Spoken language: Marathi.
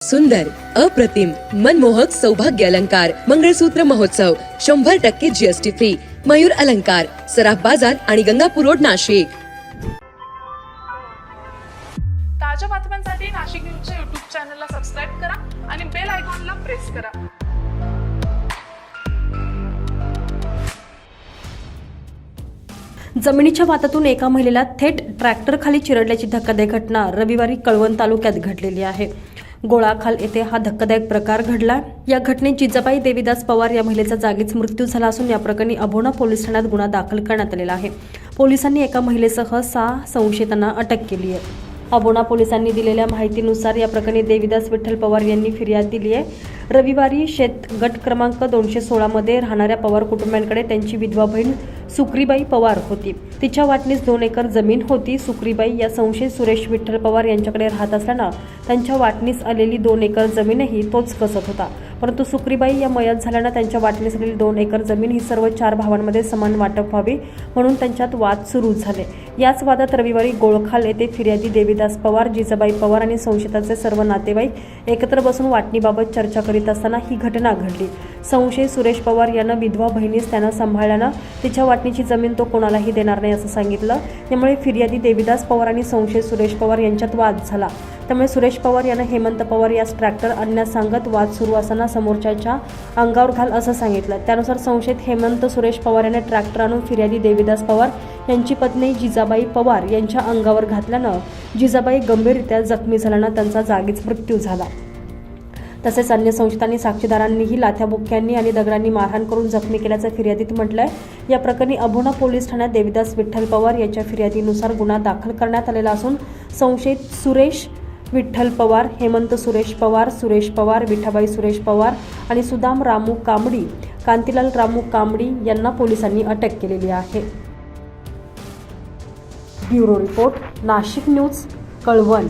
सुंदर, अप्रतिम, मनमोहक सौभाग्य अलंकार मंगळसूत्र महोत्सव 100% जीएसटी फ्री. मयूर अलंकार, सराफ बाजार आणि गंगापूर रोड, नाशिक. ताज्या बातम्यांसाठी नाशिक न्यूजच्या YouTube चॅनलला सबस्क्राईब करा आणि बेल आयकॉनला प्रेस करा. जमिनीच्या वादातून एका महिलेला थेट ट्रॅक्टरखाली चिरडल्याची धक्कादायक घटना रविवारी कळवण तालुक्यात घडलेली आहे. गोळाखाल येथे हा धक्कादायक प्रकार घडला. या घटनेत जिजाबाई देवीदास पवार या महिलेचा जागीच मृत्यू झाला असून या प्रकरणी अभोणा पोलीस ठाण्यात गुन्हा दाखल करण्यात आलेला आहे. पोलिसांनी एका महिलेसह 6 संशयितांना अटक केली आहे. अभोणा पोलिसांनी दिलेल्या माहितीनुसार या प्रकरणी देवीदास विठ्ठल पवार यांनी फिर्याद दिली आहे. रविवारी शेत गट क्रमांक 216 मध्ये राहणाऱ्या पवार कुटुंबियांकडे त्यांची विधवा बहीण सुक्रीबाई पवार होती. तिच्या वाटणीस 2 एकर जमीन होती. सुक्रीबाई या संशयित सुरेश विठ्ठल पवार यांच्याकडे राहत असल्यानं त्यांच्या वाटणीस आलेली 2 एकर जमीनही तोच कसत होता. परंतु सुक्रीबाई या मयत झाल्यानं त्यांच्या वाटणीस आलेली 2 एकर जमीन ही सर्व 4 भावांमध्ये समान वाटप व्हावी म्हणून त्यांच्यात वाद सुरू झाले. याच वादात रविवारी गोळखाल येथे फिर्यादी देवीदास पवार, जिजाबाई पवार आणि संशयितांचे सर्व नातेवाईक एकत्र बसून वाटणीबाबत चर्चा करीत असताना ही घटना घडली. संशयित सुरेश पवार यानं विधवा बहिणीस त्यानं सांभाळल्यानं तिच्या वाटणीची जमीन तो कोणालाही देणार नाही असं सांगितलं. यामुळे फिर्यादी देवीदास पवार आणि संशयित सुरेश पवार यांच्यात वाद झाला. त्यामुळे सुरेश पवार यानं हेमंत पवार यास ट्रॅक्टर आणण्यास सांगत वाद सुरू असताना समोरच्याच्या अंगावर घाल असं सांगितलं. त्यानुसार संशयित हेमंत सुरेश पवार याने ट्रॅक्टर आणून फिर्यादी देवीदास पवार यांची पत्नी जिजाबाई पवार यांच्या अंगावर घातल्यानं जिजाबाई गंभीररित्या जखमी झाल्यानं त्यांचा जागीच मृत्यू झाला. तसेच अन्य संशयितांनी साक्षीदारांनीही लाथ्याबुक्क्यांनी आणि दगडांनी मारहाण करून जखमी केल्याचं फिर्यादीत म्हटलंय. या प्रकरणी अभोणा पोलीस ठाण्यात देवीदास विठ्ठल पवार याच्या फिर्यादीनुसार गुन्हा दाखल करण्यात आलेला असून संशयित सुरेश विठ्ठल पवार, हेमंत सुरेश पवार, विठाबाई सुरेश पवार आणि सुदाम रामू कांबडी, कांतीलाल रामू कांबडी यांना पोलिसांनी अटक केलेली आहे. Bureau report, Nashik news, Kalwan.